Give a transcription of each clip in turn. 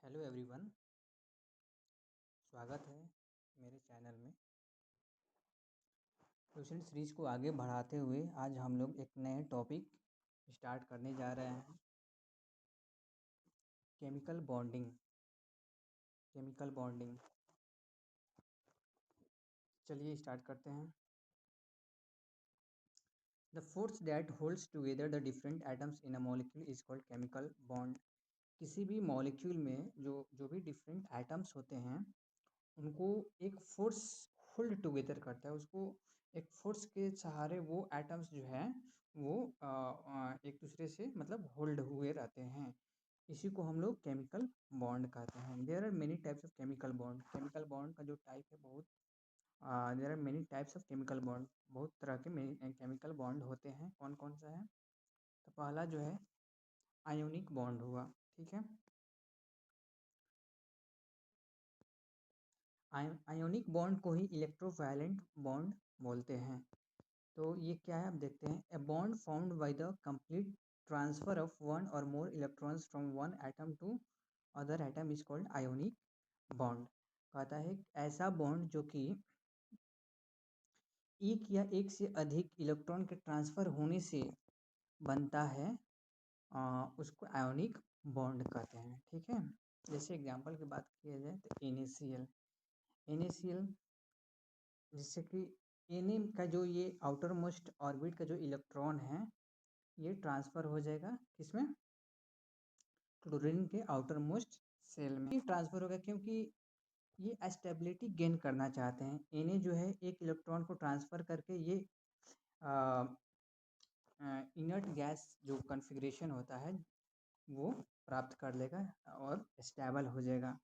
Hello everyone, स्वागत है मेरे चैनल में। ट्यूशन सीरीज को आगे बढ़ाते हुए आज हम लोग एक नए टॉपिक स्टार्ट करने जा रहे हैं। Chemical bonding. चलिए स्टार्ट करते हैं। The force that holds together the different atoms in a molecule is called chemical bond. किसी भी मॉलिक्यूल में जो भी डिफरेंट एटम्स होते हैं उनको एक फोर्स होल्ड टुगेदर करता है। उसको एक फोर्स के सहारे वो एटम्स जो है वो एक दूसरे से मतलब होल्ड हुए रहते हैं। इसी को हम लोग केमिकल बॉन्ड कहते हैं। There are many types of chemical bond. Chemical bond का जो टाइप है there are many types of chemical bond. बहुत तरह के केमिकल बॉन्ड होते हैं। कौन कौन सा है? तो पहला जो है आयोनिक बॉन्ड हुआ। ठीक है, आयोनिक बॉन्ड को ही इलेक्ट्रोवायलेंट बॉन्ड बोलते हैं। तो ये क्या है आप देखते हैं। A bond formed by the complete transfer of one और more electrons from one atom to other atom is called ionic bond. कहता है ऐसा बॉन्ड जो कि एक या एक से अधिक इलेक्ट्रॉन के ट्रांसफर होने से बनता है, उसको आयोनिक बॉन्ड कहते हैं। ठीक है, जैसे एग्जांपल की बात किया जाए तो NaCl जिससे कि Na का जो ये आउटर मोस्ट ऑर्बिट का जो इलेक्ट्रॉन है ये ट्रांसफर हो जाएगा किसमें? क्लोरीन के आउटर मोस्ट सेल में ट्रांसफर होगा, क्योंकि ये स्टेबिलिटी गेन करना चाहते हैं। Na जो है एक इलेक्ट्रॉन को ट्रांसफर करके ये इनर्ट गैस जो कॉन्फ़िगरेशन होता है वो प्राप्त कर लेगा और स्टेबल हो जाएगा।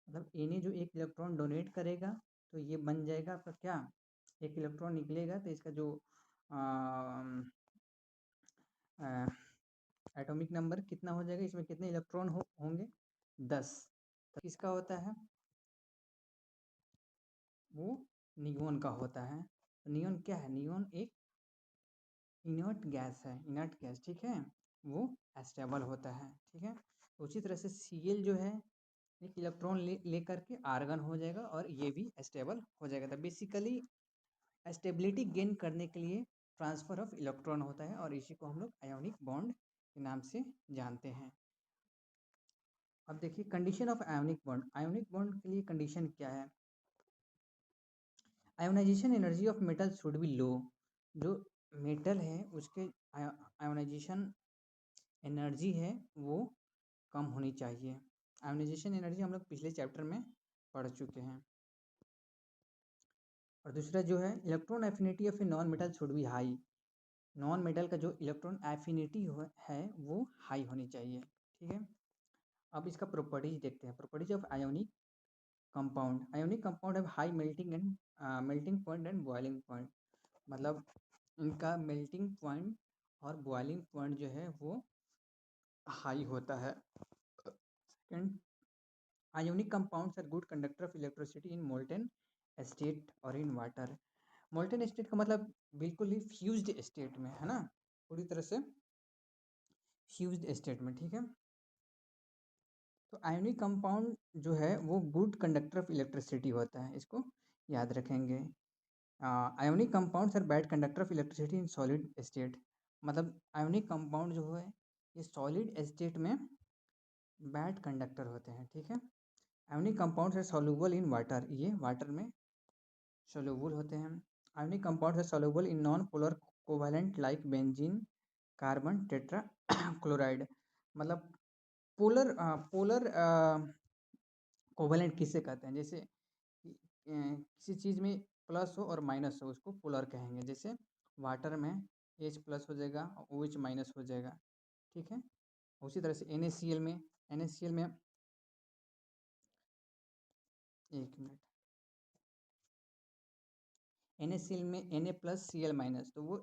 मतलब Na जो एक इलेक्ट्रॉन डोनेट करेगा तो ये बन जाएगा आपका क्या, एक इलेक्ट्रॉन निकलेगा तो इसका जो एटॉमिक नंबर कितना हो जाएगा, इसमें कितने इलेक्ट्रॉन होंगे 10। तो किसका होता है? वो नियोन का होता है। नियोन क्या है? नियोन एक इनर्ट गैस है, इनर्ट गैस। ठीक है, वो स्टेबल होता है। ठीक है, उसी तरह से Cl जो है एक इलेक्ट्रॉन ले करके आर्गन हो जाएगा और ये भी स्टेबल हो जाएगा। तो बेसिकली स्टेबिलिटी गेन करने के लिए ट्रांसफर ऑफ इलेक्ट्रॉन होता है और इसी को हम लोग आयोनिक बॉन्ड के नाम से जानते हैं। अब देखिए condition of ionic bond. Ionic bond के लिए कंडीशन क्या है? Ionisation energy of metal should be low. जो मेटल है उसके आयोनाइजेशन एनर्जी है वो कम होनी चाहिए। आयोनाइजेशन एनर्जी हम लोग पिछले चैप्टर में पढ़ चुके हैं। और दूसरा जो है electron affinity of a non metal should B high. Non metal का जो इलेक्ट्रॉन एफिनिटी है वो हाई होनी चाहिए। ठीक है, अब इसका प्रॉपर्टीज देखते हैं। Properties of ionic compound. Ionic compound have high melting point and boiling point. मतलब इनका मेल्टिंग पॉइंट और बॉइलिंग पॉइंट जो है वो हाई होता है। Second, ionic compounds are good conductor of electricity in molten state और इन वाटर। मोल्टेन स्टेट का मतलब बिल्कुल ही फ्यूज्ड स्टेट में, है ना, पूरी तरह से फ्यूज्ड स्टेट में। ठीक है, तो आयोनिक कंपाउंड जो है वो गुड कंडक्टर ऑफ इलेक्ट्रिसिटी होता है, इसको याद रखेंगे। Ionic compounds are bad conductor of electricity in solid state. मतलब आयोनिक कंपाउंड जो है ये सॉलिड स्टेट में बैड कंडक्टर होते हैं। ठीक है, ionic compounds are soluble in water. ये वाटर में सॉल्युबल होते हैं। Ionic compounds are soluble in non polar covalent like benzene, carbon, tetrachloride. मतलब पोलर कोवैलेंट किसे कहते हैं? जैसे किसी चीज़ में प्लस हो और माइनस हो उसको पोलर कहेंगे। जैसे वाटर में H प्लस हो जाएगा और OH माइनस हो जाएगा। ठीक है, उसी तरह से NaCl में एक मिनट, NaCl में Na प्लस Cl माइनस, तो वो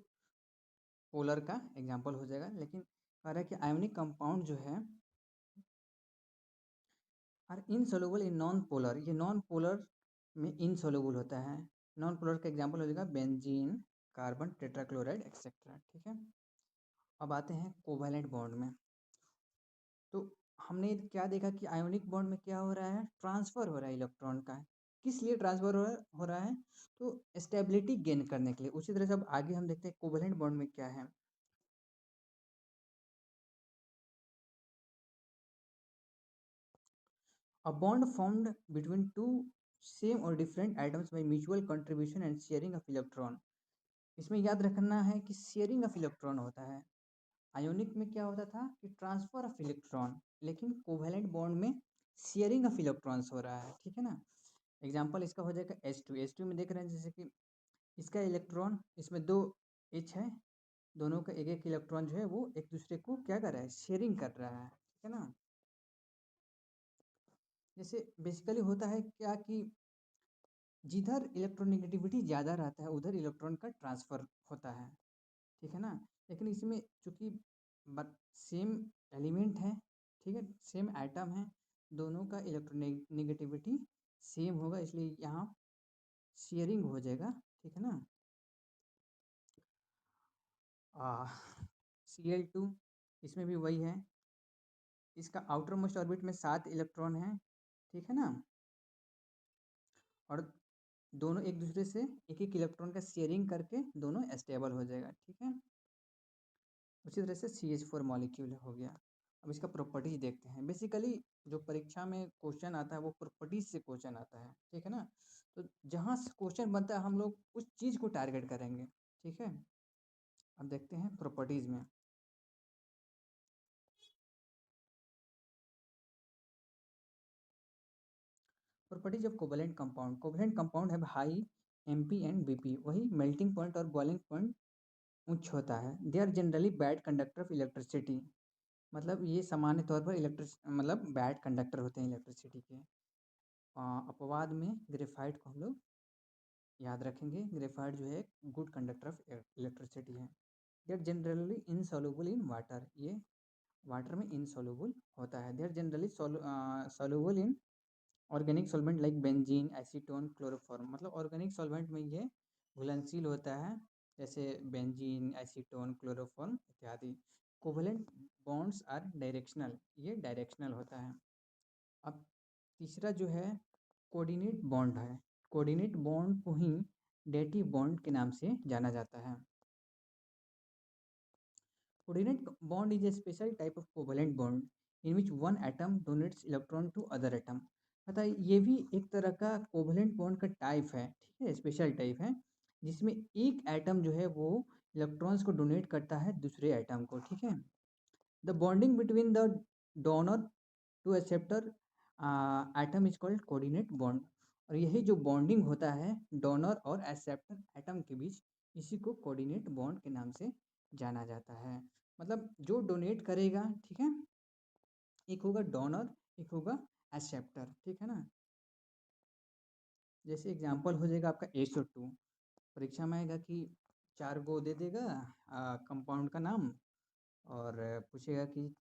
पोलर का एग्जाम्पल हो जाएगा। लेकिन कह रहा है कि आयोनिक कंपाउंड जो है are insoluble in non polar. ये नॉन पोलर में इनसोल्युबल होता है। नॉन पोलर का एग्जाम्पल हो जाएगा बेंजीन, कार्बन, टेट्राक्लोराइड एक्सेट्रा। ठीक है, अब आते हैं कोवैलेंट बॉन्ड में। तो हमने क्या देखा कि आयोनिक बॉन्ड में क्या हो रहा है, ट्रांसफर हो रहा है इलेक्ट्रॉन का। किस लिए ट्रांसफर हो रहा है? तो स्टेबिलिटी गेन करने के लिए। उसी तरह से अब आगे हम देखते हैं कोवेलेंट बॉन्ड में क्या है। A bond formed between two same or different atoms by mutual contribution and sharing of electron। इसमें याद रखना है कि शेयरिंग ऑफ इलेक्ट्रॉन होता है। आयोनिक में क्या होता था कि ट्रांसफर ऑफ इलेक्ट्रॉन, लेकिन कोवेलेंट बॉन्ड में शेयरिंग ऑफ इलेक्ट्रॉन्स हो रहा है। ठीक है ना। एग्जाम्पल इसका हो जाएगा H2 में देख रहे हैं जैसे कि इसका इलेक्ट्रॉन, इसमें दो H है, दोनों का एक एक इलेक्ट्रॉन जो है वो एक दूसरे को क्या कर रहा है, शेयरिंग कर रहा है। ठीक है ना। जैसे बेसिकली होता है क्या कि जिधर इलेक्ट्रोनेगेटिविटी ज़्यादा रहता है उधर इलेक्ट्रॉन का ट्रांसफ़र होता है। ठीक है ना। लेकिन इसमें चूँकि सेम एलिमेंट है, ठीक है, सेम एटम है, दोनों का इलेक्ट्रोनेगेटिविटी सेम होगा, इसलिए यहाँ शेयरिंग हो जाएगा। ठीक है ना। Cl2 इसमें भी वही है, इसका आउटर मोस्ट ऑर्बिट में 7 इलेक्ट्रॉन है। ठीक है ना। और दोनों एक दूसरे से एक एक इलेक्ट्रॉन का शेयरिंग करके दोनों स्टेबल हो जाएगा। ठीक है। उसी तरह से CH4 मॉलिक्यूल हो गया। अब इसका प्रॉपर्टीज देखते हैं। बेसिकली जो परीक्षा में क्वेश्चन आता है वो प्रॉपर्टीज से क्वेश्चन आता है। ठीक है ना। तो जहाँ से क्वेश्चन बनता है हम लोग उस चीज़ को टारगेट करेंगे। ठीक है। अब देखते हैं प्रॉपर्टीज में। Properties of covalent compound. Covalent compound है हाई MP एंड BP, वही मेल्टिंग पॉइंट और बॉइलिंग पॉइंट उच्च होता है। They are generally bad conductor of electricity, मतलब ये सामान्य तौर पर मतलब बैड कंडक्टर होते हैं इलेक्ट्रिसिटी के। अपवाद में ग्रेफाइट को हम लोग याद रखेंगे। ग्रेफाइट जो है गुड कंडक्टर ऑफ इलेक्ट्रिसिटी है। They are generally insoluble in water, ये वाटर में इनसॉल्युबल होता है। They are generally soluble in organic solvent like benzene, acetone, chloroform, मतलब ऑर्गेनिक सॉल्वेंट में ये घुलनशील होता है, जैसे बेंजीन, एसीटोन, क्लोरोफॉर्म इत्यादि। कोवेलेंट बॉन्ड्स आर डायरेक्शनल, ये डायरेक्शनल होता है। अब तीसरा जो है कोऑर्डिनेट बॉन्ड है। कोऑर्डिनेट बॉन्ड को ही डेटिव बॉन्ड के नाम से जाना जाता है। Coordinate bond is a special type of covalent bond in which one atom donates electron to other atom. पता है ये भी एक तरह का कोवेलेंट बॉन्ड का टाइप है। ठीक है, स्पेशल टाइप है जिसमें एक एटम जो है वो इलेक्ट्रॉन्स को डोनेट करता है दूसरे एटम को। ठीक है। The bonding between the donor to acceptor atom is called coordinate bond. और यही जो बॉन्डिंग होता है डोनर और एक्सेप्टर एटम के बीच, इसी को कोऑर्डिनेट बॉन्ड के नाम से जाना जाता है। मतलब जो डोनेट करेगा, ठीक है, एक होगा डोनर, एक होगा एक्सेप्टर। ठीक है ना। जैसे एग्जांपल हो जाएगा आपका SO2। परीक्षा में आएगा कि 4 गो दे देगा कंपाउंड का नाम, और पूछेगा कि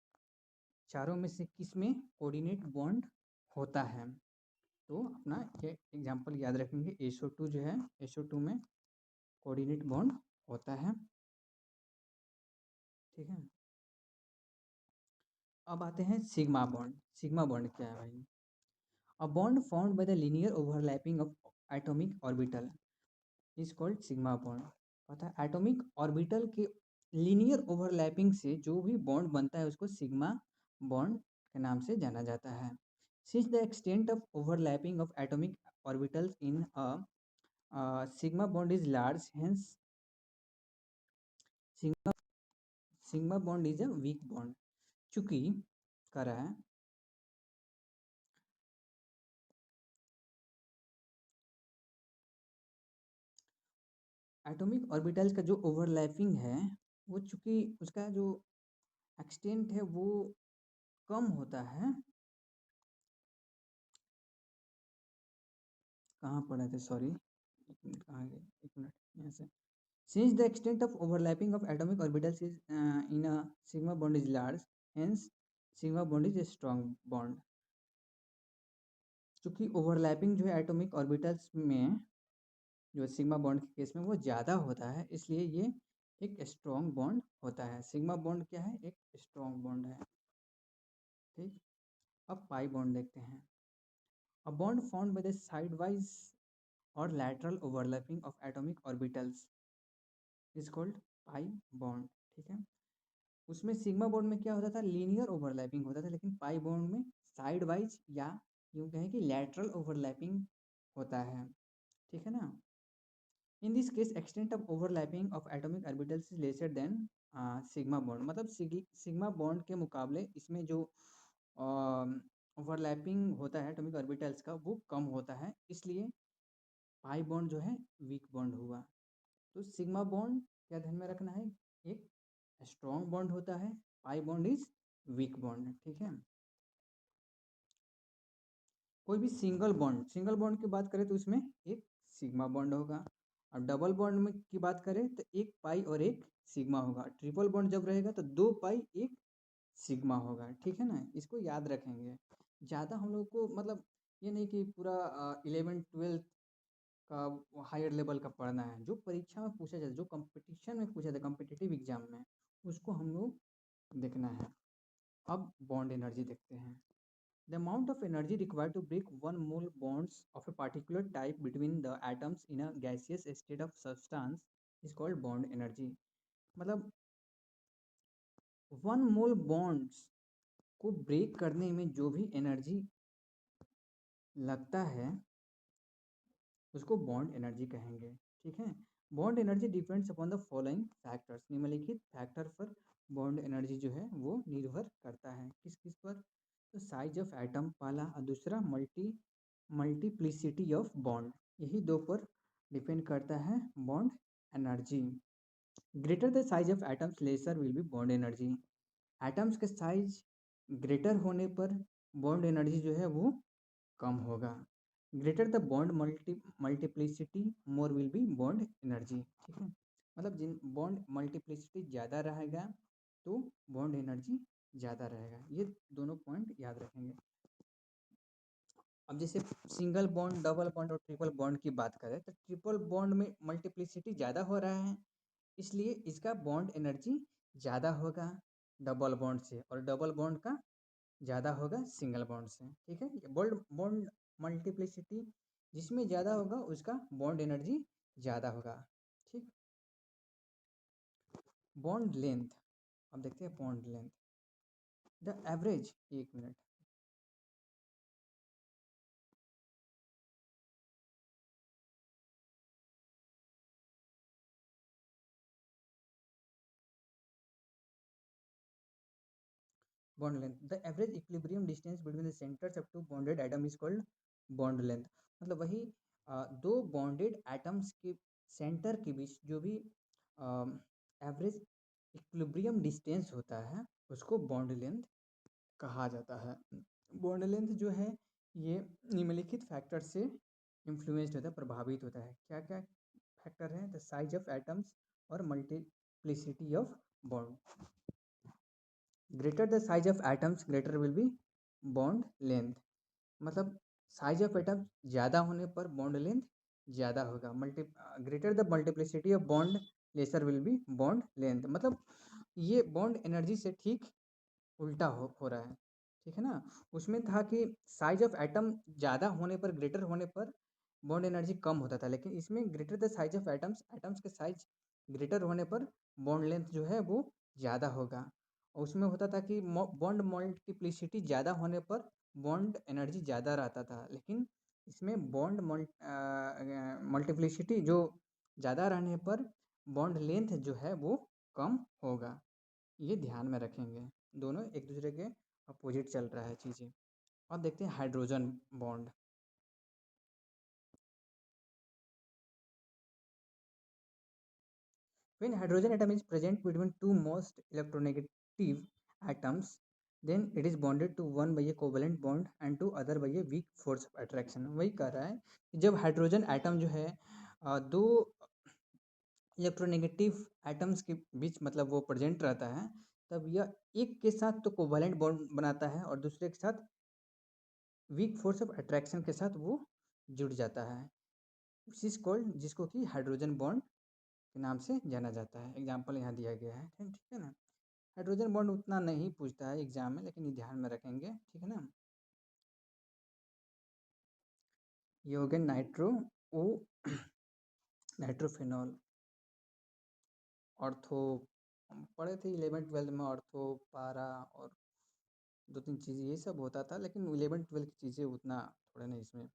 चारों में से किस में कोऑर्डिनेट बॉन्ड होता है। तो अपना ये एग्जांपल याद रखेंगे। SO2 जो है, SO2 में कोऑर्डिनेट बॉन्ड होता है। ठीक है। अब आते हैं सिग्मा बॉन्ड। सिग्मा बॉन्ड क्या है भाई? A bond formed by the linear overlapping of atomic orbital is called sigma bond. पता है एटॉमिक ऑर्बिटल के लीनियर ओवरलैपिंग से जो भी बॉन्ड बनता है उसको सिग्मा बॉन्ड के नाम से जाना जाता है। Since the extent of overlapping of atomic orbitals in a sigma bond is large, hence sigma sigma bond is a weak bond. चूंकि कह रहा है एटॉमिक ऑर्बिटल्स का जो ओवरलैपिंग है वो चूंकि उसका जो एक्सटेंट है वो कम होता है। कहाँ पढ़े थे, सॉरी, एक मिनट, कहाँ गए, एक मिनट, यहाँ से। Since the extent of overlapping of atomic orbitals is in a sigma bond is large, hence sigma bond is a strong bond। चूंकि ओवरलैपिंग जो है एटॉमिक ऑर्बिटल्स में जो सिग्मा बॉन्ड के केस में वो ज़्यादा होता है, इसलिए ये एक स्ट्रॉन्ग बॉन्ड होता है। सिग्मा बॉन्ड क्या है? एक स्ट्रॉन्ग बॉन्ड है। ठीक। अब पाई बॉन्ड देखते हैं। A bond found by the side wise और lateral overlapping of atomic orbitals is called pi bond. ठीक है, उसमें सिग्मा बॉन्ड में क्या होता था, लीनियर ओवरलैपिंग होता था, लेकिन पाई बॉन्ड में साइड वाइज या यूँ कहें कि लैटरल ओवरलैपिंग होता है। ठीक है ना। इन this case extent of overlapping of atomic orbitals is lesser than sigma bond, मतलब सिग्मा बॉन्ड के मुकाबले इसमें जो ओवरलैपिंग होता है एटॉमिक ऑर्बिटल्स का वो कम होता है, इसलिए पाई बॉन्ड जो है वीक बॉन्ड हुआ। तो सिग्मा बॉन्ड क्या ध्यान में रखना है, एक स्ट्रॉन्ग बॉन्ड होता है, pi bond is weak bond. ठीक है, कोई भी सिंगल बॉन्ड की बात करें तो उसमें एक सिग्मा बॉन्ड होगा, और डबल बॉन्ड में की बात करें तो एक पाई और एक सिग्मा होगा। ट्रिपल बॉन्ड जब रहेगा तो दो पाई एक सिग्मा होगा। ठीक है ना, इसको याद रखेंगे। ज़्यादा हम लोग को मतलब ये नहीं कि पूरा 11th-12th का हायर लेवल का पढ़ना है, जो परीक्षा में पूछा जाता है, जो कंपटीशन में पूछा जाता है, कॉम्पिटिटिव एग्जाम में, उसको हम लोग देखना है। अब बॉन्ड एनर्जी देखते हैं। The amount of energy required to break one mole bonds of a particular type between the atoms in a gaseous state of substance is called bond energy। मतलब वन मोल बॉन्ड्स को break करने में जो भी energy लगता है उसको bond energy कहेंगे। ठीक है, bond energy depends upon the following factors, निम्नलिखित फैक्टर पर बॉन्ड एनर्जी जो है वो निर्भर करता है। किस किस पर, तो साइज ऑफ एटम पहला, और दूसरा मल्टीप्लिसिटी ऑफ बॉन्ड, यही दो पर डिपेंड करता है bond energy. Greater the size of atoms laser will be bond energy. Atoms के साइज ग्रेटर होने पर बॉन्ड एनर्जी जो है वो कम होगा। Greater the bond multiplicity more will be bond energy. ठीक है, मतलब जिन बॉन्ड मल्टीप्लिसिटी ज़्यादा रहेगा तो बॉन्ड एनर्जी ज़्यादा रहेगा। ये दोनों पॉइंट याद रखेंगे। अब जैसे सिंगल बॉन्ड, डबल बॉन्ड और ट्रिपल बॉन्ड की बात करें तो ट्रिपल बॉन्ड में मल्टीप्लिसिटी ज़्यादा हो रहा है, इसलिए इसका बॉन्ड एनर्जी ज़्यादा होगा डबल बॉन्ड से, और डबल बॉन्ड का ज़्यादा होगा सिंगल बॉन्ड से। ठीक है, ये बॉन्ड मल्टीप्लिसिटी जिसमें ज़्यादा होगा उसका बॉन्ड एनर्जी ज़्यादा होगा। ठीक, बॉन्ड लेंथ, अब देखते हैं बॉन्ड लेंथ। द एवरेज, एक मिनट, bond length, the average equilibrium distance between the centres of two bonded atom is called bond length. मतलब वही दो बॉन्डेड एटम्स के सेंटर के बीच जो भी एवरेज इक्विलिब्रियम डिस्टेंस होता है उसको बॉन्ड लेंथ कहा जाता है। बॉन्ड लेंथ जो है ये निम्नलिखित फैक्टर से इन्फ्लुएंस्ड होता है, प्रभावित होता है। क्या क्या फैक्टर है, द साइज ऑफ एटम्स और multiplicity of bond. Greater the size of atoms greater will be bond length, मतलब साइज ऑफ एटम ज़्यादा होने पर बॉन्ड लेंथ ज़्यादा होगा। Greater the multiplicity of bond laser will be bond length, मतलब ये bond energy से ठीक उल्टा हो रहा है। ठीक है ना, उसमें था कि साइज ऑफ एटम ज़्यादा होने पर, ग्रेटर होने पर बॉन्ड एनर्जी कम होता था, लेकिन इसमें greater the size of atoms, atoms के साइज ग्रेटर होने पर बॉन्ड लेंथ जो है वो ज़्यादा होगा। और उसमें होता था कि बॉन्ड मल्टीप्लिसिटी ज़्यादा होने पर बॉन्ड एनर्जी ज़्यादा रहता था, लेकिन इसमें बॉन्ड मल्टीप्लिसिटी जो ज़्यादा रहने पर बॉन्ड लेंथ जो है वो कम होगा। ये ध्यान में रखेंगे, दोनों एक दूसरे के अपोजिट चल रहा है चीज़ें। अब देखते हैं hydrogen bond. When hydrogen atom is present between two most electronegative atoms, then it is bonded to one by a covalent bond and to other by a weak force of attraction। वही कह रहा है कि जब hydrogen atom जो है दो electronegative atoms के बीच मतलब वो प्रेजेंट रहता है, तब यह एक के साथ तो कोवैलेंट बॉन्ड बनाता है और दूसरे के साथ वीक फोर्स ऑफ अट्रैक्शन के साथ वो जुड़ जाता है। दिस इज कॉल्ड, जिसको कि हाइड्रोजन बॉन्ड के नाम से जाना जाता है। एग्जाम्पल यहाँ दिया गया है, ठीक है ना। हाइड्रोजन बॉन्ड उतना नहीं पूछता है एग्जाम में, लेकिन ये ध्यान में रखेंगे, ठीक है ना। ये हो गया नाइट्रो ओ नाइट्रोफिनॉल। ऑर्थो हम पढ़े थे 11th-12th में, ऑर्थो, पारा और 2-3 चीज़ें ये सब होता था, लेकिन 11th-12th की चीज़ें उतना थोड़ा नहीं। इसमें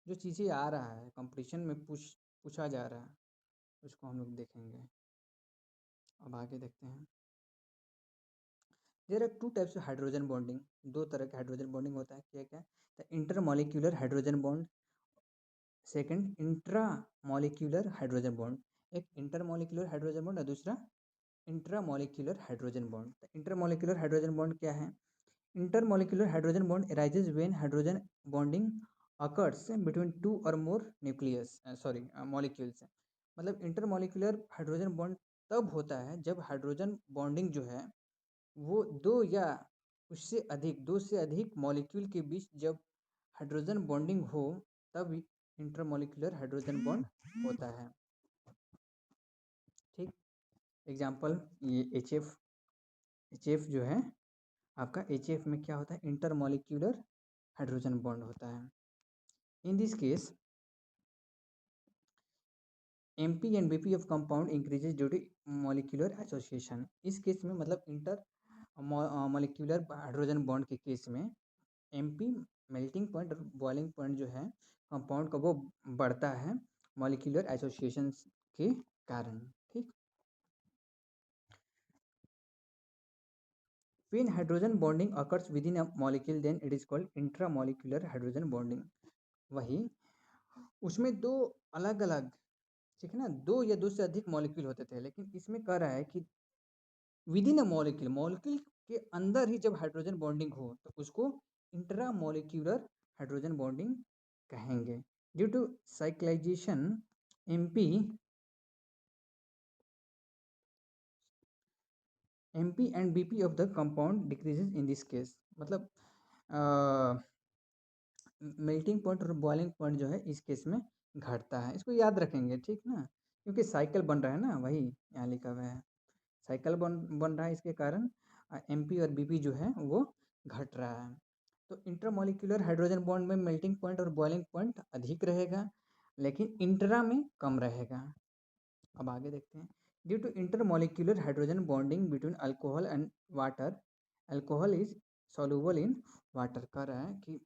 जो चीज़ें आ रहा है कंपटीशन में पूछा जा रहा है, उसको हम लोग देखेंगे। अब आगे देखते हैं। There are 2 types of hydrogen bonding. 2 तरह का हाइड्रोजन बॉन्डिंग होता है। क्या-क्या? The intermolecular hydrogen bond, second intramolecular hydrogen bond. एक इंटरमॉलिक्यूलर हाइड्रोजन बॉन्ड और दूसरा intramolecular hydrogen bond. The intermolecular hydrogen bond क्या है? Intermolecular hydrogen bond arises when hydrogen bonding occurs between two or more molecules। मतलब intermolecular hydrogen bond तब होता है जब हाइड्रोजन बॉन्डिंग जो है वो दो से अधिक मॉलिक्यूल के बीच जब हाइड्रोजन बॉन्डिंग हो, तब इंटरमॉलिक्यूलर हाइड्रोजन बॉन्ड होता है। ठीक, एग्जाम्पल ये एच एफ जो है आपका, एच में क्या होता है? इंटरमॉलिक्यूलर हाइड्रोजन बॉन्ड होता है। इन this case MP and BP of compound increases due to molecular association। इस केस में मतलब इंटर मॉलिक्यूलर हाइड्रोजन बॉन्ड के केस में MP मेल्टिंग पॉइंट और बॉइलिंग पॉइंट जो है कंपाउंड का वो बढ़ता है मॉलिक्यूलर एसोसिएशन के कारण। ठीक, when hydrogen bonding occurs within a molecule then it is called intramolecular hydrogen bonding। वही उसमें दो अलग अलग, ठीक है ना, 2 या 2 से अधिक मॉलिक्यूल होते थे, लेकिन इसमें कह रहा है कि विदिन अ मॉलिक्यूल के अंदर ही जब हाइड्रोजन बॉन्डिंग हो तो उसको इंट्रा मॉलिक्यूलर हाइड्रोजन बॉन्डिंग कहेंगे। Due to cyclisation MP and BP of the compound decreases in this case. मतलब मेल्टिंग पॉइंट और बॉइलिंग पॉइंट जो है इस केस में घटता है। इसको याद रखेंगे, ठीक ना, क्योंकि साइकिल बन रहा है ना, वही यहाँ लिखा हुआ है, साइकिल बन रहा है, इसके कारण MP और BP जो है वो घट रहा है। तो इंटरमॉलिक्यूलर हाइड्रोजन बॉन्ड में मेल्टिंग पॉइंट और बॉइलिंग पॉइंट अधिक रहेगा, लेकिन इंट्रा में कम रहेगा। अब आगे देखते हैं। Due to intermolecular hydrogen bonding between alcohol and water, alcohol is soluble in water. कह रहा है कि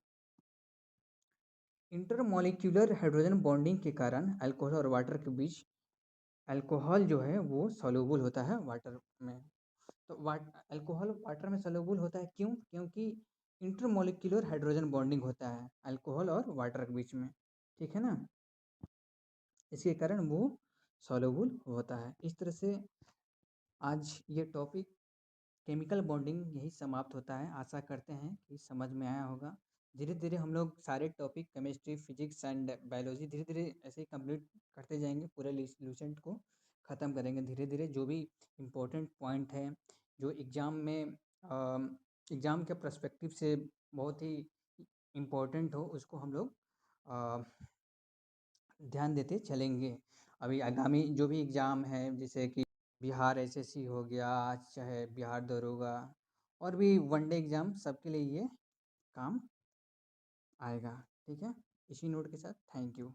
इंटरमॉलिक्यूलर हाइड्रोजन बॉन्डिंग के कारण अल्कोहल और वाटर के बीच अल्कोहल जो है वो सॉल्युबल होता है वाटर में। तो अल्कोहल वाटर में सॉल्युबल होता है, क्यों? क्योंकि इंटरमॉलिक्यूलर हाइड्रोजन बॉन्डिंग होता है अल्कोहल और वाटर के बीच में, ठीक है ना, इसके कारण वो सॉल्युबल होता है। इस तरह से आज ये टॉपिक केमिकल बॉन्डिंग यही समाप्त होता है। आशा करते हैं कि समझ में आया होगा। धीरे धीरे हम लोग सारे topic chemistry, physics and biology धीरे धीरे ऐसे ही कंप्लीट करते जाएंगे, पूरे लूसेंट को ख़त्म करेंगे धीरे धीरे। जो भी इम्पोर्टेंट पॉइंट है, जो एग्ज़ाम में एग्ज़ाम के पर्सपेक्टिव से बहुत ही इम्पोर्टेंट हो, उसको हम लोग ध्यान देते चलेंगे। अभी आगामी जो भी एग्ज़ाम है, जैसे कि बिहार SSC हो गया, चाहे बिहार दरोगा, और भी वनडे एग्ज़ाम, सबके लिए ये काम आएगा। ठीक है, इसी नोट के साथ थैंक यू।